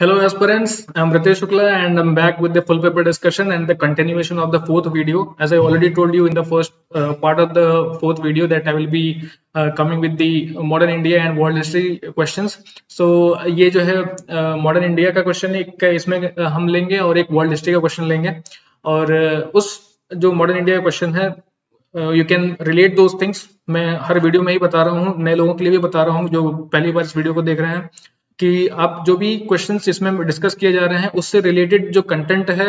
Hello aspirants, I'm Ritesh Shukla and I'm back with the full paper discussion and the continuation of the fourth video. As I already told you in the first part of the fourth video that I will be coming with the modern India and world history questions. So ये जो है modern India का question एक इसमें हम लेंगे और एक world history का question लेंगे और उस जो modern India का question है you can relate those things. मैं हर वीडियो में ही बता रहा हूँ, नए लोगों के लिए भी बता रहा हूँ जो पहली बार इस वीडियो को देख रहे हैं कि आप जो भी क्वेश्चंस इसमें डिस्कस किए जा रहे हैं उससे रिलेटेड जो कंटेंट है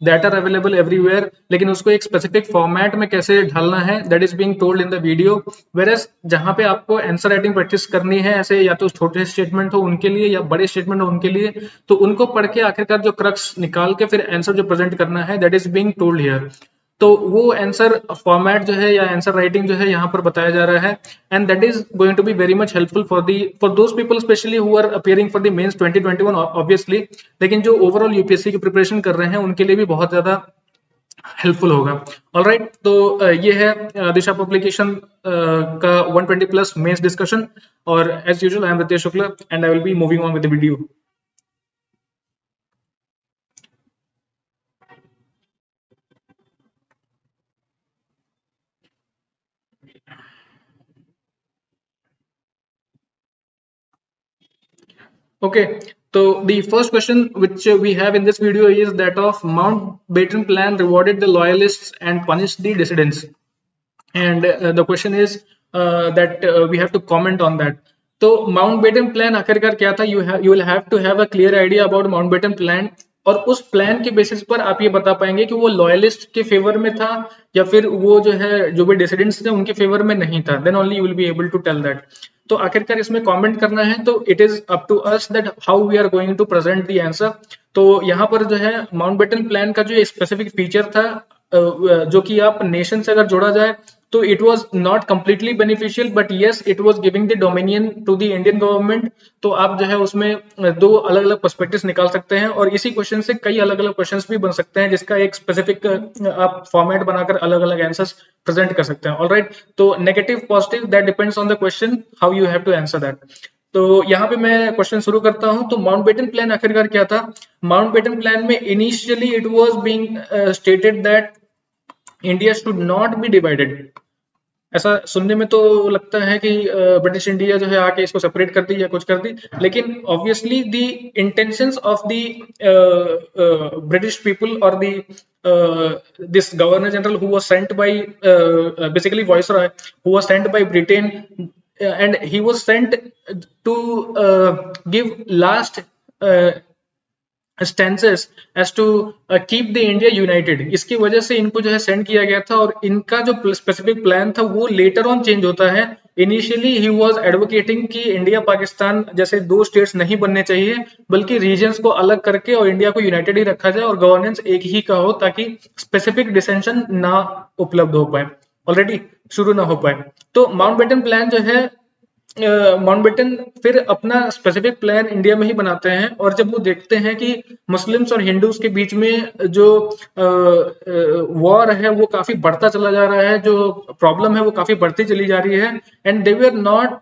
दैट आर अवेलेबल एवरीवेयर, लेकिन उसको एक स्पेसिफिक फॉर्मेट में कैसे ढालना है that is being told in the video. Whereas जहां पे आपको आंसर राइटिंग प्रैक्टिस करनी है, ऐसे या तो छोटे स्टेटमेंट हो उनके लिए या बड़े स्टेटमेंट हो उनके लिए, तो उनको पढ़ के आखिरकार जो क्रक्स निकाल के फिर आंसर जो प्रेजेंट करना है that is being told here. तो वो आंसर फॉर्मेट जो है या आंसर राइटिंग जो है यहाँ पर बताया जा रहा है and that is going to be very much helpful for those people specially who are appearing for the mains 2021 obviously, लेकिन जो ओवरऑल यूपीएससी की प्रिपरेशन कर रहे हैं उनके लिए भी बहुत ज्यादा हेल्पफुल होगा। ऑलराइट, तो ये है दिशा पब्लिकेशन का 120 प्लस मेंस डिस्कशन और as usual I am Ritesh Shukla and I will be moving on with the video. Okay, so the first question which we have in this video is that of Mountbatten Plan rewarded the loyalists and punished the dissidents. And the question is that we have to comment on that. तो Mountbatten Plan आखिरकार क्या था? You will have to have a clear idea about Mountbatten Plan और उस plan के basis पर आप ये बता पाएंगे कि वो लॉयलिस्ट के फेवर में था या फिर वो जो है जो भी डिसिडेंट्स थे उनके फेवर में नहीं था। Then only you will be able to tell that. तो आखिरकार इसमें कमेंट करना है तो it is up to us that how we are going to present the answer. तो यहाँ पर जो है माउंटबेटन प्लान का जो स्पेसिफिक फीचर था जो कि आप नेशन से अगर जोड़ा जाए तो it was not completely beneficial but yes it was giving the dominion to the Indian government. तो आप जो है उसमें दो अलग अलग पर्सपेक्टिव्स निकाल सकते हैं और इसी क्वेश्चन से कई अलग अलग क्वेश्चंस भी बन सकते हैं जिसका एक स्पेसिफिक आप फॉर्मेट बनाकर अलग अलग आंसर्स प्रेजेंट कर सकते हैं। ऑलराइट, तो negative positive that depends on the question how you have to answer that. तो यहाँ पे मैं क्वेश्चन शुरू करता हूँ। तो माउंटबेटन प्लान आखिरकार क्या था? माउंटबेटन प्लान में initially it was being stated that India should not be divided. ऐसा सुनने में तो लगता है कि ब्रिटिश इंडिया जो है आके इसको सेपरेट कर दी या कुछ कर दी, लेकिन obviously the intentions of the British people or this governor general who was sent by basically viceroy who was sent by Britain and he was sent to give last stances as to keep the India united। इसकी वजह से इनको जो है send किया गया था और इनका जो स्पेसिफिक प्लान था वो लेटर ऑन चेंज होता है। इनिशियली ही वाज एडवोकेटिंग कि इंडिया पाकिस्तान जैसे दो स्टेट्स नहीं बनने चाहिए बल्कि रीजन्स को अलग करके और इंडिया को यूनाइटेड ही रखा जाए और गवर्नेंस एक ही का हो ताकि स्पेसिफिक डिसेंशन ना उपलब्ध हो पाए, ऑलरेडी शुरू ना हो पाए। तो माउंटबेटन प्लान जो है माउंटबेटन फिर अपना स्पेसिफिक प्लान इंडिया में ही बनाते हैं और जब वो देखते हैं कि मुस्लिम्स और हिंदूज के बीच में जो वॉर है वो काफी बढ़ता चला जा रहा है, जो प्रॉब्लम है वो काफी बढ़ती चली जा रही है and they were not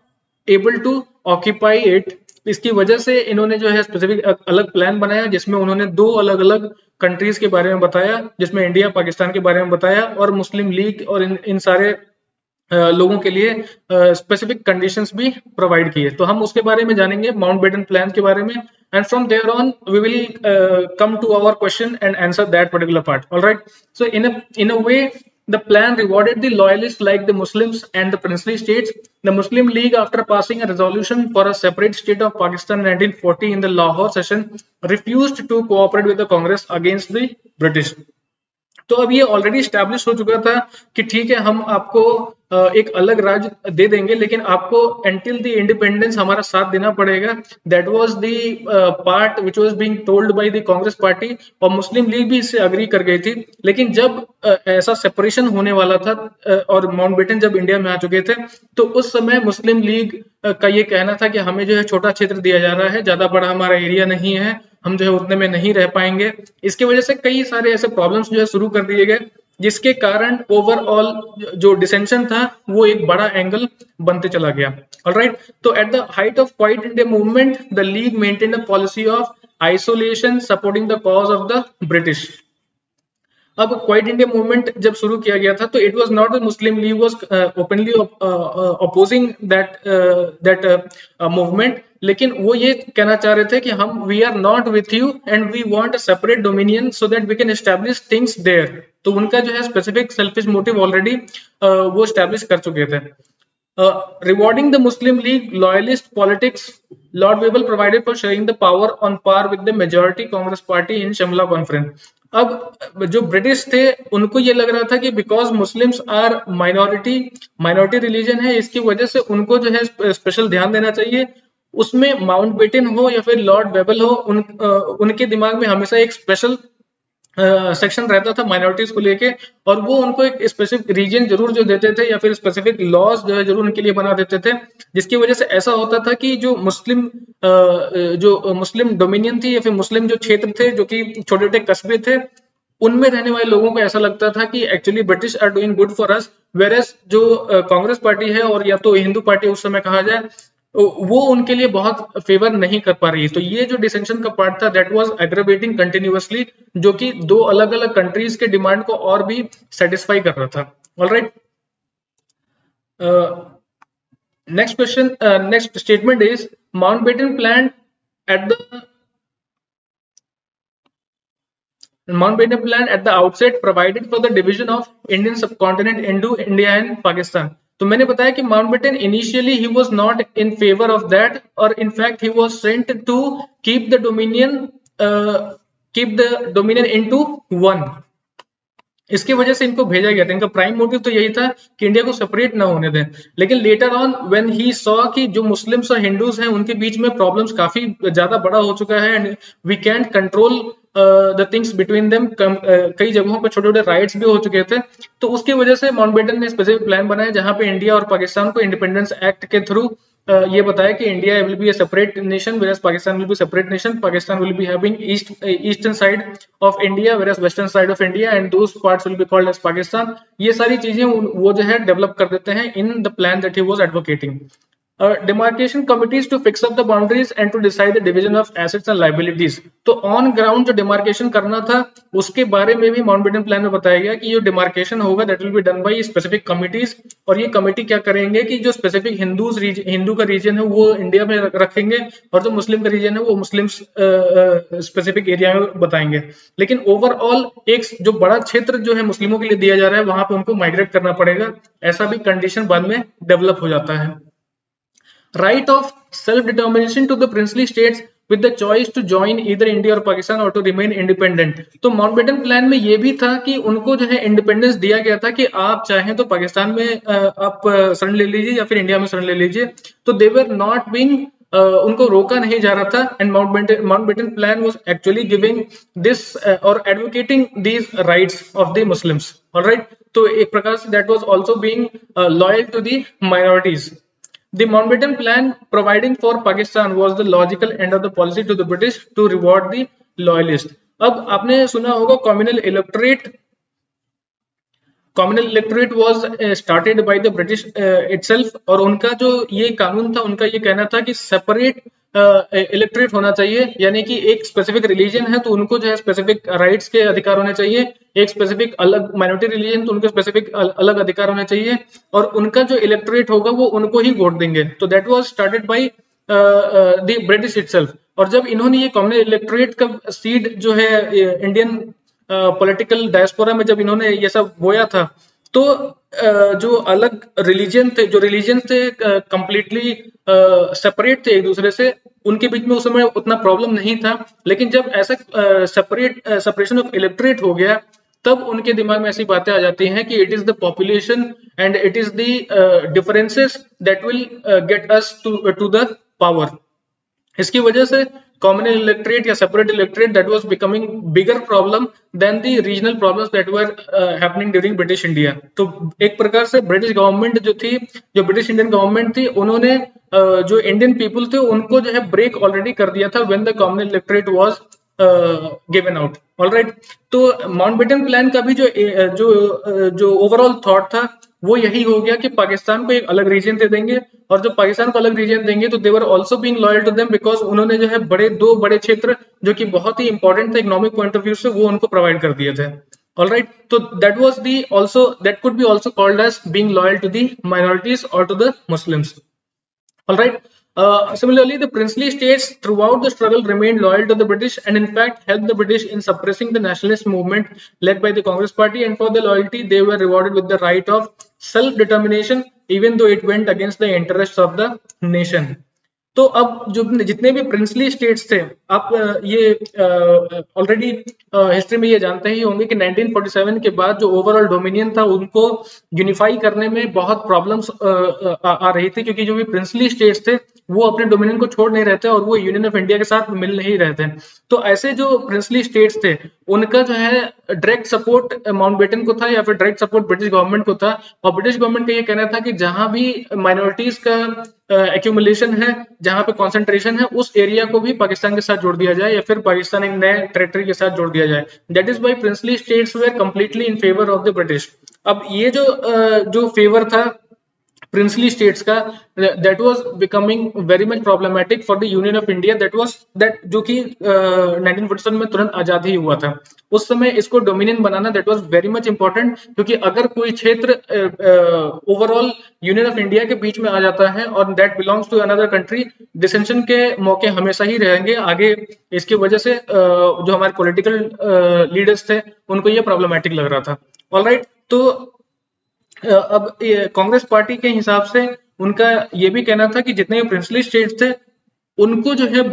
able to occupy it. इसकी वजह से इन्होंने जो है स्पेसिफिक अलग प्लान बनाया जिसमें उन्होंने दो अलग अलग कंट्रीज के बारे में बताया, जिसमें इंडिया पाकिस्तान के बारे में बताया और मुस्लिम लीग और इन सारे लोगों के लिए स्पेसिफिक कंडीशंस भी प्रोवाइड किए। तो हम उसके बारे में जानेंगे माउंटबेटन प्लान के बारे में and from there on we will come to our question and answer that particular part. Alright, so in a way the plan rewarded the loyalists like the Muslims and the princely states. The Muslim League, after passing a resolution for a separate state of Pakistan in 1940 in the Lahore session, refused to cooperate with the Congress against the British. तो अब ये already establish हो चुका था कि ठीक है हम आपको एक अलग राज्य दे देंगे लेकिन आपको एंटिल द इंडिपेंडेंस हमारा साथ देना पड़ेगा। That was the part which was being told by the Congress party और मुस्लिम लीग भी इससे अग्री कर गई थी। लेकिन जब ऐसा सेपरेशन होने वाला था और माउंटबेटन जब इंडिया में आ चुके थे तो उस समय मुस्लिम लीग का ये कहना था कि हमें जो है छोटा क्षेत्र दिया जा रहा है, ज्यादा बड़ा हमारा एरिया नहीं है, हम जो है उतने में नहीं रह पाएंगे। इसकी वजह से कई सारे ऐसे प्रॉब्लम्स जो है शुरू कर दिए गए जिसके कारण ओवरऑल जो डिसेंशन था वो एक बड़ा एंगल बनते चला गया। ऑलराइट, तो at the height of quit India movement the league maintained a policy of isolation, supporting the cause of the British. अब क्वाइट इंडिया मूवमेंट जब शुरू किया गया था तो it was not the Muslim league was openly opposing that movement, लेकिन वो ये कहना चाह रहे थे कि हम we are not with you and we want a separate dominion so that we can establish things there. तो उनका जो है स्पेसिफिक सेल्फिश मोटिव ऑलरेडी वो एस्टैब्लिश कर चुके थे। Rewarding the Muslim League loyalist politics, Lord Weibel provided for sharing the power on par with the majority Congress party in Shimla conference. अब जो ब्रिटिश थे उनको ये लग रहा था कि because Muslims are minority religion है, इसकी वजह से उनको जो है स्पेशल ध्यान देना चाहिए। उसमें माउंटबेटन हो या फिर लॉर्ड वेबल हो, उनके दिमाग में हमेशा एक स्पेशल सेक्शन रहता था माइनॉरिटीज को लेके, और वो उनको एक स्पेसिफिक रीजन जरूर जो देते थे या फिर स्पेसिफिक लॉज जो है जरूर उनके लिए बना देते थे, जिसकी वजह से ऐसा होता था कि जो मुस्लिम डोमिनियन थी या फिर मुस्लिम जो क्षेत्र थे जो कि छोटे छोटे कस्बे थे, उनमें रहने वाले लोगों को ऐसा लगता था कि actually British are doing good for us, whereas जो कांग्रेस पार्टी है और या तो हिंदू पार्टी उस समय कहा जाए, वो उनके लिए बहुत फेवर नहीं कर पा रही। तो ये जो डिसेंशन का पार्ट था दैट वाज एग्रेवेटिंग कंटिन्यूअसली, जो कि दो अलग अलग कंट्रीज के डिमांड को और भी सेटिस्फाई कर रहा था। Alright, next question, next statement is Mountbatten plan at the outset provided for the division of Indian subcontinent into India and Pakistan. तो मैंने बताया कि Mountbatten initially he was not in favour of that, और in fact he was sent to keep the dominion into one. इसकी वजह से इनको भेजा गया था। इनका प्राइम मोटिव तो यही था कि इंडिया को सेपरेट ना होने दें, लेकिन later on when he saw कि जो मुस्लिम्स और हिंदूज हैं उनके बीच में प्रॉब्लम्स काफी ज्यादा बड़ा हो चुका है and we can't control the things between them, कई जगहों पर छोटे छोटे राइट्स भी हो चुके थे, तो उसकी वजह से माउंटबेटन ने स्पेसिफिक प्लान बनाया जहां पे इंडिया और पाकिस्तान को इंडिपेंडेंस एक्ट के थ्रू ये बताया कि India will be a separate nation whereas Pakistan will be separate nation. Pakistan will be having eastern side of India whereas western side of India and those parts will be called as Pakistan. ये सारी चीजें वो जो है develop कर देते हैं in the plan that he was advocating. Demarcation committees to fix up the boundaries and to decide the division of assets and liabilities. तो ऑन ग्राउंड जो डिमार्केशन करना था उसके बारे में भी माउंटबेटन प्लान में बताया गया कि ये डिमार्केशन होगा that will be done by specific committees, और ये कमेटी क्या करेंगे कि जो स्पेसिफिक हिंदू का रीजन है वो इंडिया में रखेंगे और जो मुस्लिम का रीजन है वो मुस्लिम स्पेसिफिक एरिया में बताएंगे, लेकिन ओवरऑल एक जो बड़ा क्षेत्र जो है मुस्लिमों के लिए दिया जा रहा है वहां पे उनको माइग्रेट करना पड़ेगा, ऐसा भी कंडीशन बाद में डेवलप हो जाता है। Right of self-determination to the princely states with the choice to join either India or Pakistan or to remain independent. तो माउंटबेटन प्लान में ये भी था कि उनको जो है इंडिपेंडेंस दिया गया था कि आप चाहें तो पाकिस्तान में आप शरण ले लीजिए या फिर इंडिया में शरण ले लीजिए, तो दे वर नॉट बीइंग उनको रोका नहीं जा रहा था, and Mountbatten plan was actually giving this और advocating these rights of the Muslims. Alright, तो एक प्रकार से that was also being loyal to the minorities. The Mountbatten Plan providing for Pakistan was the logical end of the policy to the British to reward the loyalists. अब आपने सुना होगा communal electorate was started by the British itself, और उनका जो ये कानून था उनका ये कहना था कि सेपरेट इलेक्टोरेट होना चाहिए, यानी कि एक स्पेसिफिक रिलीजन है तो उनको जो है स्पेसिफिक राइट्स के अधिकार होने चाहिए, एक स्पेसिफिक अलग माइनॉरिटी रिलीजन तो उनको स्पेसिफिक अलग अधिकार होने चाहिए, और उनका जो इलेक्टोरेट होगा वो उनको ही वोट देंगे। तो that was started by the British itself. और जब इन्होंने ये कॉमन इलेक्टोरेट का सीड जो है इंडियन पॉलिटिकल डायस्पोरा में जब इन्होंने ये सब बोया था, तो जो अलग रिलीजन थे कंप्लीटली सेपरेट थे एक दूसरे से, उनके बीच में उस समय उतना प्रॉब्लम नहीं था, लेकिन जब ऐसा सेपरेशन ऑफ इलेक्टोरेट हो गया तब उनके दिमाग में ऐसी बातें आ जाती हैं कि it is the population and it is the differences that will get us to the power. इसकी वजह से communal electorate या separate electorate that was becoming bigger problem than the regional problems that were happening during British India. तो एक प्रकार से British government जो थी, जो ब्रिटिश इंडियन गवर्नमेंट थी, उन्होंने जो इंडियन पीपल थे उनको जो है ब्रेक ऑलरेडी कर दिया था when the communal electorate was given out. Alright, तो माउंटबेटन प्लान का भी जो ओवरऑल थॉट था वो यही हो गया कि पाकिस्तान को एक अलग रीजन दे देंगे, और जब पाकिस्तान को अलग रीजन देंगे तो they were also being loyal to them, because उन्होंने जो है दो बड़े क्षेत्र जो कि बहुत ही इंपॉर्टेंट थे इकोनॉमिक पॉइंट ऑफ व्यू से, वो उनको प्रोवाइड कर दिए थे। ऑलराइट, तो that was the also, that could be also called as being loyal to the minorities और to the Muslims. All right. Similarly, the princely states throughout the struggle remained loyal to the British and in fact helped the British in suppressing the nationalist movement led by the Congress Party, and for the loyalty they were rewarded with the right of self-determination even though it went against the interests of the nation. तो अब जो जितने भी princely states थे, आप ये already history में ये जानते ही होंगे कि 1947 के बाद जो ओवरऑल डोमिनियन था उनको यूनिफाई करने में बहुत प्रॉब्लम्स आ रही थी, क्योंकि जो भी प्रिंसली स्टेट्स थे वो अपने डोमिनियन को छोड़ नहीं रहे थे और वो यूनियन ऑफ इंडिया के साथ मिल नहीं रहे थे। तो ऐसे जो प्रिंसली स्टेट्स थे उनका जो है डायरेक्ट सपोर्ट माउंटबेटन को था या फिर डायरेक्ट सपोर्ट ब्रिटिश गवर्नमेंट को था, और ब्रिटिश गवर्नमेंट का ये कहना था कि जहां भी माइनॉरिटीज का एक्यूमुलेशन है, जहां पे कॉन्सेंट्रेशन है, उस एरिया को भी पाकिस्तान के साथ जोड़ दिया जाए या फिर पाकिस्तान एक नए टेरिटरी के साथ जोड़ दिया जाए। That is why princely states were completely in favour of the British. अब ये जो फेवर था प्रिंसली स्टेट्स का, that was becoming very much problematic for the union of India, that जो कि 1947 में तुरंत आजाद ही हुआ था। उस समय इसको dominion banana that was very much important, क्योंकि अगर कोई क्षेत्र ओवरऑल यूनियन ऑफ इंडिया के बीच में आ जाता है और that belongs to another country, dissension के मौके हमेशा ही रहेंगे आगे। इसकी वजह से जो हमारे पॉलिटिकल लीडर्स थे उनको ये प्रॉब्लमेटिक लग रहा था। ऑलराइट, तो अब कांग्रेस पार्टी के हिसाब से उनका ये भी कहना था कि जितने प्रिंसली स्टेट्स थे उनको जो है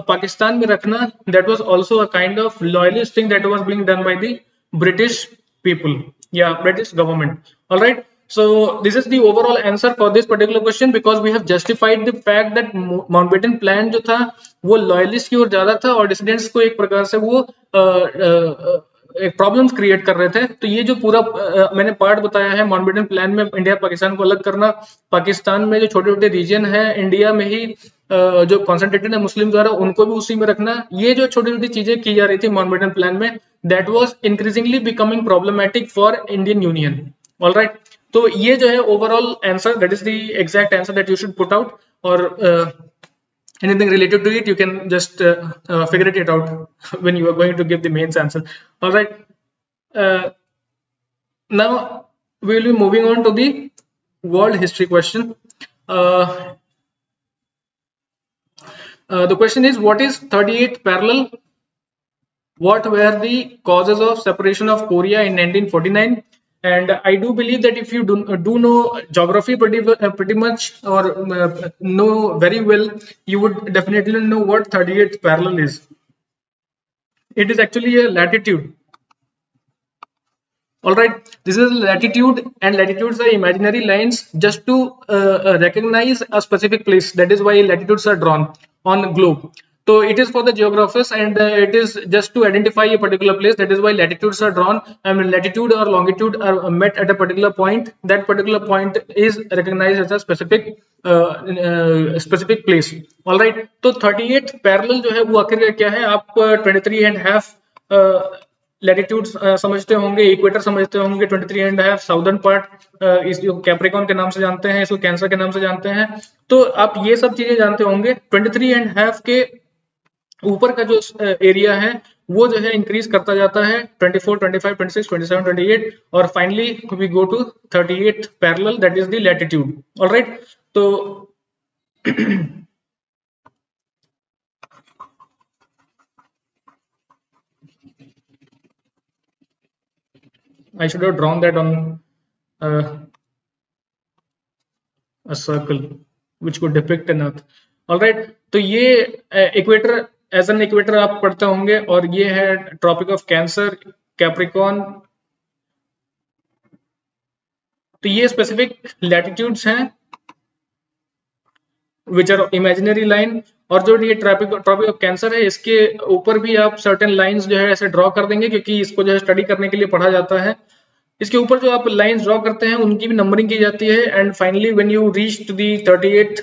पाकिस्तान में रखना, that was also a kind of loyalist thing that was being done by the British people या British government. Alright, so this is the overall answer for this particular question, because we have justified the fact that Mountbatten plan जो था वो loyalist की ओर ज्यादा था और dissidents को एक प्रकार से वो एक प्रॉब्लम्स क्रिएट कर रहे थे। तो ये जो पूरा मैंने पार्ट बताया है माउंटबेटन प्लान में इंडिया पाकिस्तान को अलग करना, पाकिस्तान में जो छोटे छोटे रीजन है इंडिया में ही जो कॉन्सेंट्रेटेड है मुस्लिम द्वारा उनको भी उसी में रखना, ये जो छोटी छोटी चीजें की जा रही थी माउंटबेटन प्लान में, that was increasingly becoming problematic for Indian union. Alright, तो ये जो है overall answer, that is the exact answer that you should put out, और anything related to it you can just figure it out when you are going to give the main answer. All right, now we will be moving on to the world history question. The question is, what is 38th parallel? What were the causes of separation of Korea in 1949? And I do believe that if you do know geography pretty much or know very well, you would definitely know what 38th parallel is. It is actually a latitude. All right, this is latitude, and latitudes are imaginary lines just to recognize a specific place. That is why latitudes are drawn on globe. So it is for the geographers, and it is just to identify a particular place. That is why latitudes are drawn, and latitude or longitude are met at a particular point. That particular point is recognized as a specific place. All right, तो 38th parallel जो है वो आखिर क्या है? आप 23.5 latitude समझते होंगे, इक्वेटर समझते होंगे, 23.5 साउदर्न पार्ट इसको कैप्रिकॉर्न के नाम से जानते हैं, इसको कैंसर के नाम से जानते हैं। तो आप ये सब चीजें जानते होंगे। 23.5 के ऊपर का जो एरिया है वो जो है इंक्रीज करता जाता है 24, 25, 26, 27, 28 और finally we go to 38th parallel, that is the latitude. Alright, तो I should have drawn that on a circle which could depict an earth. Alright, तो ये इक्वेटर एज एन इक्वेटर आप पढ़ते होंगे, और ये है ट्रॉपिक ऑफ कैंसर, कैप्रिकॉर्न। तो ये स्पेसिफिक लैटिट्यूड्स हैं विच आर इमेजिनरी लाइन, और जो ये ट्रॉपिक ऑफ कैंसर है इसके ऊपर भी आप सर्टेन लाइंस जो है ऐसे ड्रॉ कर देंगे, क्योंकि इसको जो है स्टडी करने के लिए पढ़ा जाता है। इसके ऊपर जो आप लाइंस ड्रॉ करते हैं उनकी भी नंबरिंग की जाती है, and finally when you reach to the 38th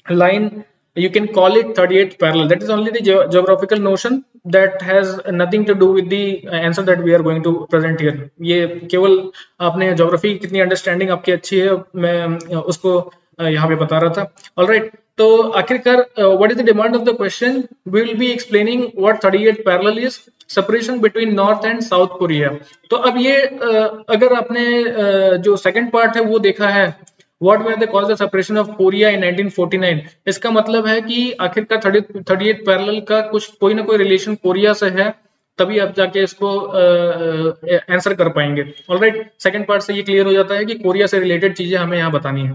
line you can call it 38th parallel. That is only the geographical notion, that has nothing to do with the answer that we are going to present here. ये केवल आपने geography कितनी understanding आपकी अच्छी है मैं उसको यहाँ पे बता रहा था. ऑलराइट, तो आखिरकार what is the demand of the question? We will be explaining what 38 parallel is, separation between north and south Korea. तो अब ये अगर आपने जो सेकंड पार्ट है वो देखा है, What were the causes of separation of Korea in 1949? इसका मतलब है कि आखिरकार 38 पैरेलल का कुछ कोई ना कोई रिलेशन कोरिया से है, तभी आप जाके इसको आंसर कर पाएंगे. ऑलराइट, सेकंड पार्ट से ये क्लियर हो जाता है कि कोरिया से रिलेटेड चीजें हमें यहाँ बतानी है.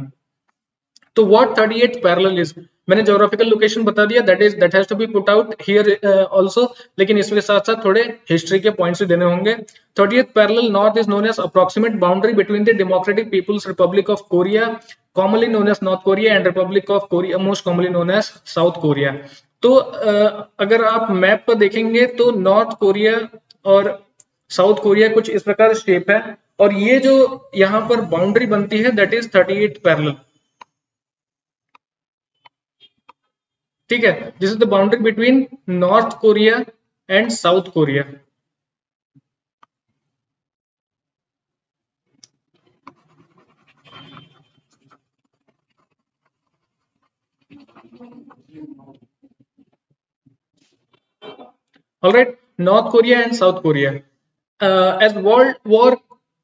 तो व्हाट 38 पैरेलल इज, मैंने ज्योग्राफिकल लोकेशन बता दिया, that has to be put out here also, लेकिन इसके साथ साथ थोड़े हिस्ट्री के पॉइंट्स भी देने होंगे. 38th parallel north is known as approximate boundary between the democratic people's republic of Korea, commonly known as north Korea, and republic of Korea most commonly known as south Korea. तो अगर आप map पर देखेंगे तो north Korea और south Korea कुछ इस प्रकार शेप है, और ये जो यहाँ पर बाउंड्री बनती है दैट इज 38 पैरेलल. ठीक है, this is the boundary between north Korea and south Korea. Alright, North Korea and South Korea. As World War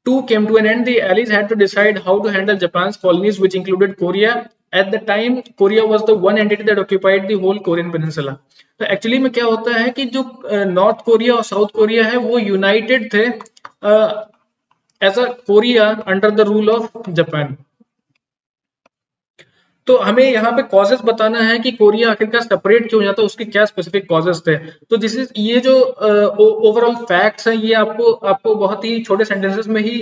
II came to an end, the Allies had to decide how to handle Japan's colonies, which included Korea. At the time, Korea was the one entity that occupied the whole Korean peninsula. तो actually में क्या होता है कि जो north Korea और south Korea है वो यूनाइटेड थे as a Korea under the rule of Japan. तो हमें यहाँ पे कॉजेस बताना है कि कोरिया आखिरकार सेपरेट क्यों जाता है, उसके क्या स्पेसिफिक कॉजेस थे. तो दिस इज, ये जो ओवरऑल फैक्ट्स हैं ये आपको बहुत ही छोटे सेंटेंसेस में ही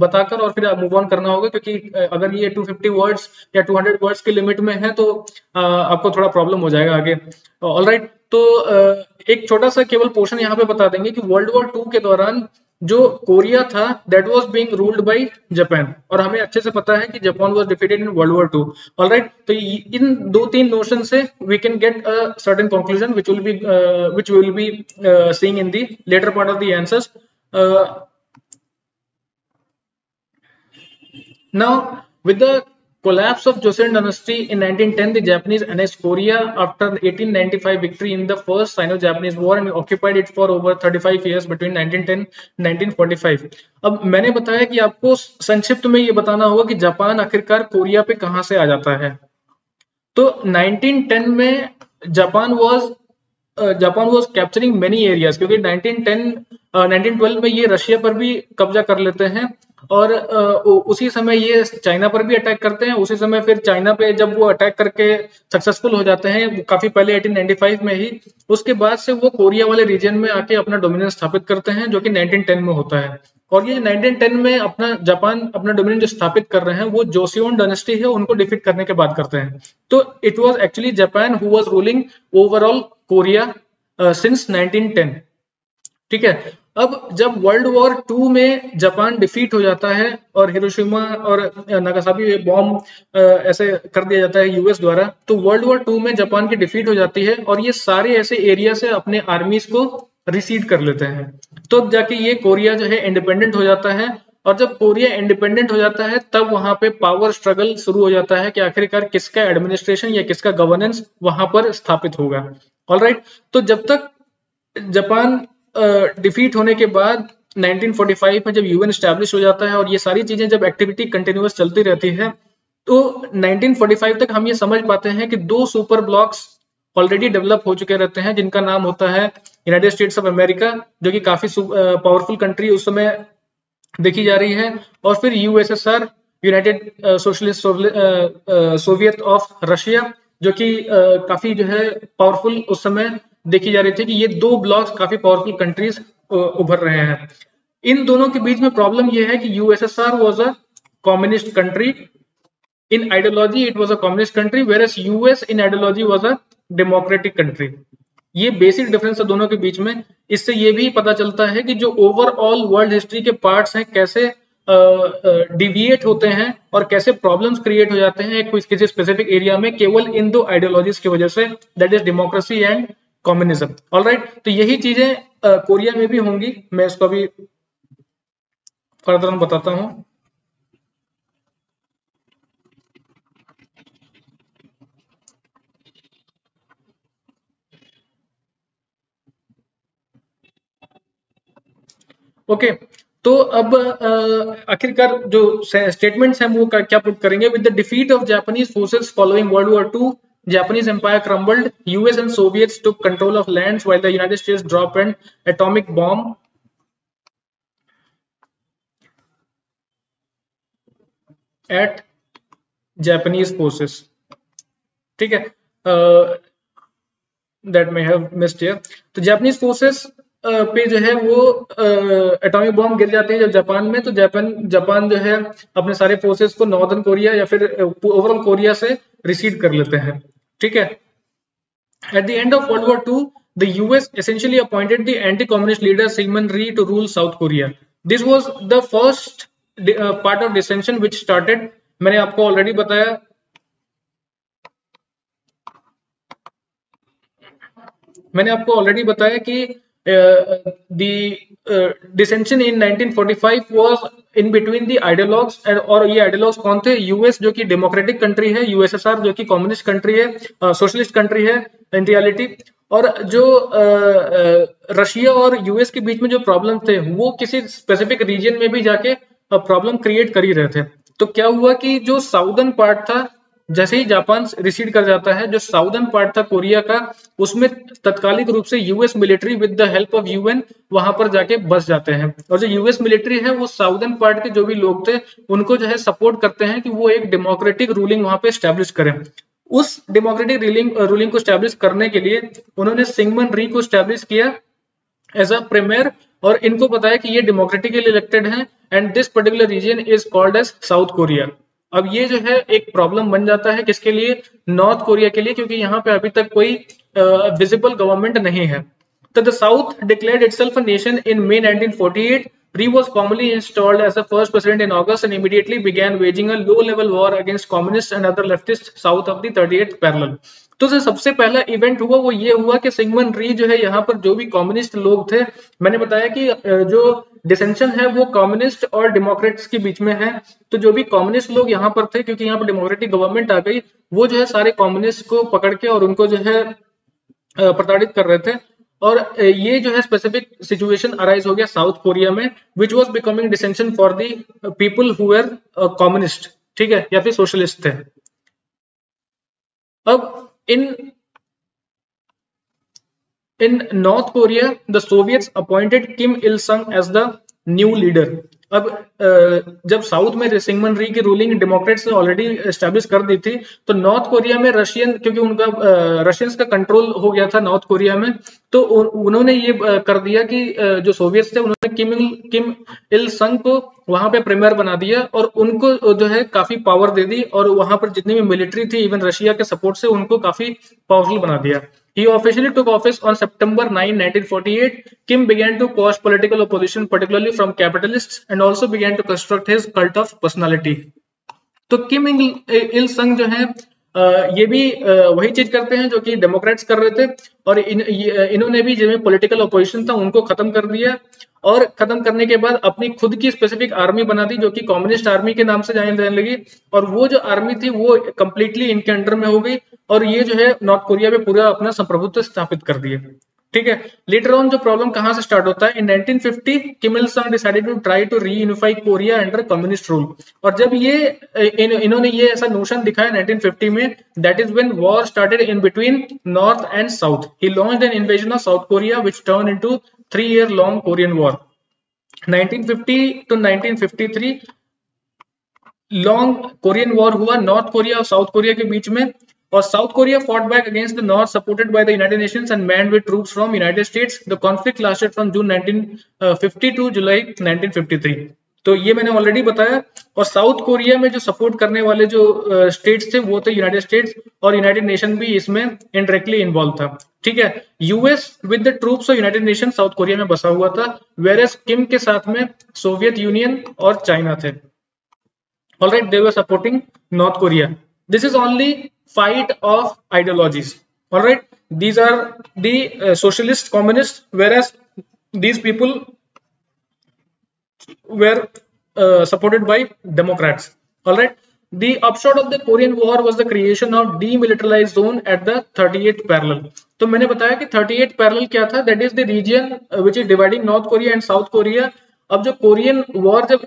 बताकर और फिर मूव ऑन करना होगा, क्योंकि अगर ये 250 वर्ड्स या 200 वर्ड्स के लिमिट में है तो आपको थोड़ा प्रॉब्लम हो जाएगा आगे. ऑलराइट, तो एक छोटा सा केवल पोर्शन यहाँ पे बता देंगे कि वर्ल्ड वॉर 2 के दौरान जो कोरिया था that was being ruled by Japan, और हमें अच्छे से पता है कि Japan was defeated in world war 2. Alright, तो इन दो तीन नोशन से we can get a certain conclusion which will be seeing in the later part of the answers. Now with the collapse of Joseon dynasty in 1910, the Japanese annexed Korea after the 1895 victory in the first Sino-Japanese war and occupied it for over 35 years between 1910 and 1945. अब मैंने बताया कि आपको संक्षिप्त में ये बताना होगा कि जापान आखिरकार कोरिया पे कहां से आ जाता है. तो 1910 में Japan was capturing many areas, क्योंकि 1912 में ये रशिया पर भी कब्जा कर लेते हैं, और उसी समय ये चाइना पर भी अटैक करते हैं. उसी समय फिर चाइना पे जब वो अटैक करके सक्सेसफुल हो जाते हैं काफी पहले 1895 में ही, उसके बाद से वो कोरिया वाले रीजन में आके अपना डोमिनेंस स्थापित करते हैं, जो कि 1910 में होता है. और ये 1910 में जापान अपना डोमिनेंस जो स्थापित कर रहे हैं वो जोसियोन डायनेस्टी है उनको डिफीट करने के बाद करते हैं. तो it was actually Japan who was ruling overall Korea since 1910. ठीक है, अब जब वर्ल्ड वॉर 2 में जापान डिफीट हो जाता है और हिरोशिमा और नागासाकी में बॉम्ब ऐसे कर दिया जाता है यूएस द्वारा, तो वर्ल्ड वॉर 2 में जापान की डिफीट हो जाती है और ये सारे ऐसे एरिया से अपने आर्मीज को रिसीड कर लेते हैं. तो जाके ये कोरिया जो है इंडिपेंडेंट हो जाता है, और जब कोरिया इंडिपेंडेंट हो जाता है तब वहां पे पावर स्ट्रगल शुरू हो जाता है कि आखिरकार किसका एडमिनिस्ट्रेशन या किसका गवर्नेंस वहां पर स्थापित होगा. ऑलराइट, तो जब तक जापान डिफीट होने के बाद 1945 में जब यूएन एस्टैब्लिश हो जाता है और ये सारी चीजें जब एक्टिविटी कंटिन्यूअस चलती रहती है, तो 1945 तक हम ये समझ पाते हैं कि दो सुपर ब्लॉक्स ऑलरेडी डेवलप हो चुके रहते हैं, जिनका नाम होता है यूनाइटेड स्टेट्स ऑफ अमेरिका, जो कि काफी पावरफुल कंट्री उस समय देखी जा रही है, और फिर USSR, United socialist Soviet of Russia, जो कि काफी जो है पावरफुल उस समय देखी जा रही थी कि ये दो ब्लॉक्स काफी पावरफुल कंट्रीज उभर रहे हैं. इन दोनों के बीच में प्रॉब्लम ये है कि USSR was a communist country. In ideology it was a communist country, whereas US in ideology was a democratic country. ये बेसिक डिफरेंस है दोनों के बीच में. इससे ये भी पता चलता है कि जो ओवरऑल वर्ल्ड हिस्ट्री के पार्ट्स हैं कैसे डिविएट होते हैं और कैसे प्रॉब्लम्स क्रिएट हो जाते हैं किसी स्पेसिफिक एरिया में केवल इन दो आइडियोलॉजीज की वजह से, that is democracy and communism. Alright, तो यही चीजें कोरिया में भी होंगी, मैं इसको अभी फर्दर बताता हूं। ओके, तो अब आखिरकार जो स्टेटमेंट्स हैं वो क्या पुट करेंगे। With the defeat of Japanese forces following world war two, Japanese empire crumbled. US and Soviets took control of lands while the United States dropped an atomic bomb at Japanese forces. ठीक है, that may have missed here. तो Japanese forces पे जो है वो atomic bomb गिर जाते हैं जब जापान में, तो जापान जो है अपने सारे फोर्सेस को नॉर्दर्न कोरिया या फिर ओवरऑल कोरिया से रिसीड कर लेते हैं। ठीक है, at the end of world war two the US essentially appointed the anti-communist leader Syngman Rhee to rule South Korea. This was the first part of dissension which started. मैंने आपको already बताया, कि the dissension in 1945 was in between the ideologues, और ये ideologues कौन थे? US जो कि डेमोक्रेटिक कंट्री है, यूएसएसआर जो कि कम्युनिस्ट कंट्री है, सोशलिस्ट कंट्री है इन रियलिटी, और जो रशिया और यूएस के बीच में जो प्रॉब्लम थे वो किसी स्पेसिफिक रीजन में भी जाके प्रॉब्लम क्रिएट कर ही रहे थे। तो क्या हुआ कि जो साउदर्न पार्ट था, जैसे ही जापान रिसीड कर जाता है, जो साउदर्न पार्ट था कोरिया का, उसमें तत्कालिक रूप से US military with the help of UN वहां पर जाके बस जाते हैं, और जो यूएस मिलिट्री है वो साउदर्न पार्ट के जो भी लोग थे उनको जो है सपोर्ट करते हैं कि वो एक डेमोक्रेटिक रूलिंग वहां पे स्टैब्लिश करें। उस डेमोक्रेटिक रूलिंग को स्टैब्लिश करने के लिए उन्होंने सिंगमन री को स्टैब्लिश किया एज अ प्रीमियर, और इनको बताया कि ये डेमोक्रेटिकली इलेक्टेड हैं and this particular region is called as south Korea. अब ये जो है एक प्रॉब्लम बन जाता है किसके लिए? नॉर्थ कोरिया के लिए, क्योंकि यहाँ पे अभी तक कोई विजिबल गवर्नमेंट नहीं है। तो the south declared itself a nation in May 1948. Rhee was formally installed as the first president in August and immediately began waging a low-level war against communists and other leftists south of the 38th parallel. तो जो सबसे पहला event हुआ वो ये हुआ कि Sigmund री जो है यहाँ पर जो भी कम्युनिस्ट लोग थे, मैंने बताया कि जो डिसेंशन है वो कम्युनिस्ट और डेमोक्रेट्स के बीच में है, तो जो भी कम्युनिस्ट लोग यहाँ पर थे, क्योंकि यहाँ पर डेमोक्रेटिक गवर्नमेंट आ गई, वो जो है सारे कम्युनिस्ट को पकड़ के और उनको जो है प्रताड़ित कर रहे थे, और ये जो है स्पेसिफिक सिचुएशन अराइज हो गया साउथ कोरिया में, which was becoming डिसेंशन for the people who were communist, ठीक है, या फिर सोशलिस्ट थे। अब in North Korea, the Soviets appointed Kim Il Sung as the new leader. अब जब साउथ में सिंगमन री की रूलिंग डेमोक्रेट्स ने ऑलरेडी एस्टैब्लिश कर दी थी, तो नॉर्थ कोरिया में रशियन, क्योंकि उनका रशियंस का कंट्रोल हो गया था नॉर्थ कोरिया में, तो उन्होंने ये कर दिया कि जो सोवियट्स थे उन्होंने किम इल संग को वहां पे प्रीमियर बना दिया और उनको जो है काफी पावर दे दी, और वहां पर जितनी भी मिलिट्री थी इवन रशिया के सपोर्ट से उनको काफी पावरफुल बना दिया। He officially took office on September 9, 1948. Kim began to quash political opposition, particularly from capitalists, and also began to construct his cult of personality. तो किम इल संग जो है ये भी वही चीज करते हैं जो कि डेमोक्रेट्स कर रहे थे, और इन्होंने भी जो पॉलिटिकल अपोजिशन था उनको खत्म कर दिया, और खत्म करने के बाद अपनी खुद की स्पेसिफिक आर्मी बना दी जो कि कम्युनिस्ट आर्मी के नाम से जाने लगी, और वो जो आर्मी थी वो कंप्लीटली इनके अंडर में हो गई, और ये जो है नॉर्थ कोरिया में पूरा अपना संप्रभुत्व स्थापित कर दिए। ठीक है, लेटर ऑन जो प्रॉब्लम कहां से स्टार्ट होता है, इन 1950 Kim Il Sung decided to try to reunify Korea under communist rule, और जब ये इन्होंने ये ऐसा नोशन दिखाया 1950 में, that is when war started in between north and south. He launched N invasion of south Korea which turn into 3-year long Korean war. 1950 to 1953 long Korean war हुआ north Korea और south Korea के बीच में, और south Korea fought back against the north supported by the United Nations and manned with troops from United States. The conflict lasted from June 1950 to July 1953. तो ये मैंने already बताया, और south Korea में जो सपोर्ट करने वाले जो स्टेट्स थे वो थे यूनाइटेड स्टेट्स, और यूनाइटेड नेशन भी इसमें इनडायरेक्टली इन्वॉल्व था। ठीक है, US with the troops of United nation south Korea में बसा हुआ था, वेयरएज किम के साथ में सोवियत यूनियन और चाइना थे। Alright, they were supporting north Korea. This is only fight of ideologies. All right, these are the socialist communists, whereas these people were supported by Democrats. All right. The upshot of the Korean War was the creation of demilitarized zone at the 38th parallel. तो मैंने बताया कि 38th parallel क्या था? That is the region which is dividing North Korea and South Korea. अब जो Korean war जब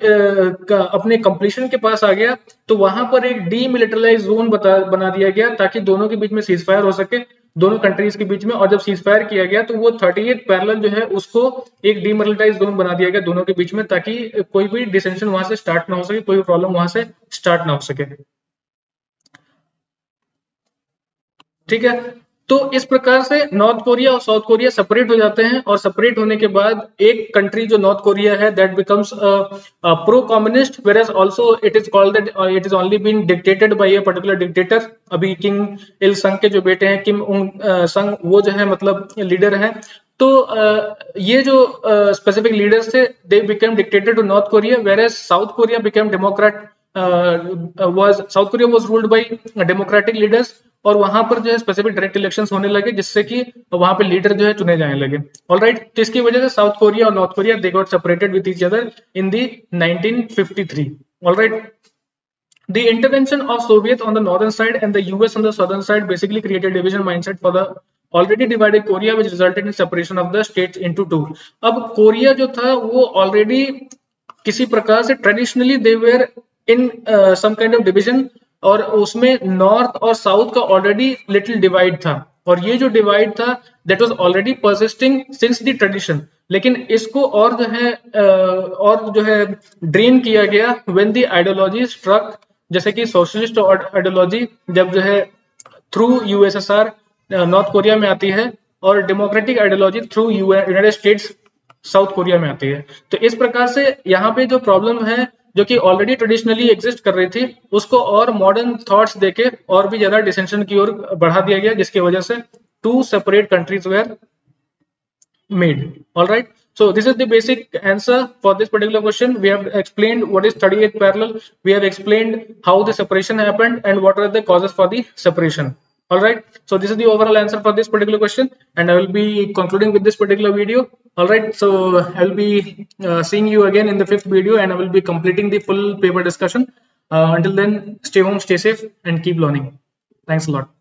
अपने कंप्लीशन के पास आ गया तो वहां पर एक डीमिलिटराइज जोन बना दिया गया ताकि दोनों के बीच में सीज फायर हो सके, दोनों कंट्रीज के बीच में। और जब सीज फायर किया गया तो वो 38th पैरेलल जो है उसको एक डीमिलिटराइज जोन बना दिया गया दोनों के बीच में, ताकि कोई भी डिसेंशन वहां से स्टार्ट ना हो सके, कोई भी प्रॉब्लम वहां से स्टार्ट ना हो सके। ठीक है, तो इस प्रकार से नॉर्थ कोरिया और साउथ कोरिया सेपरेट हो जाते हैं, और सेपरेट होने के बाद एक कंट्री जो नॉर्थ कोरिया है that becomes pro communist, whereas also it is called that it is only been dictated by a particular dictator. अभी किम इल संग के जो बेटे हैं किम उंग संग, वो जो है मतलब लीडर है। तो ये जो स्पेसिफिक लीडर्स थे they become dictator to north Korea, whereas south Korea become democrat south Korea was ruled by democratic leaders, और वहां पर जो है स्पेसिफिक डायरेक्ट इलेक्शंस होने लगे जिससे कि वहां पे लीडर जो है चुने जाने लगे। ऑलराइट, तो इसकी वजह से साउथ कोरिया और north Korea they got separated with each other in the 1953। Alright, the intervention of Soviet on the northern side and the US on the southern side basically created division mindset for the already divided Korea, which resulted in separation of the states into two। अब Korea जो था वो already किसी प्रकार से traditionally they were in some kind of division, और उसमें north और साउथ का ऑलरेडी लिटिल डिवाइड था, और ये जो डिवाइड था that was already persisting since the tradition. लेकिन इसको और जो है ड्रेन किया गया व्हेन द आइडियोलॉजी स्ट्रक, जैसे कि सोशलिस्ट आइडियोलॉजी जब जो है थ्रू यूएसएसआर नॉर्थ कोरिया में आती है, और democratic ideology through United states south Korea में आती है। तो इस प्रकार से यहाँ पे जो प्रॉब्लम है जो कि ऑलरेडी ट्रेडिशनली एग्जिस्ट कर रही थी उसको और मॉडर्न थॉट्स देके और भी ज्यादा डिसेंशन की ओर बढ़ा दिया गया, जिसकी वजह से two separate countries were made. Alright, so this is the basic answer for this particular question. We have explained what is 38th parallel, we have explained how the separation happened and what are the causes for the separation. All right, so this is the overall answer for this particular question, and I will be concluding with this particular video. All right, so I will be seeing you again in the 5th video, and I will be completing the full paper discussion. Until then, stay home, stay safe, and keep learning. Thanks a lot.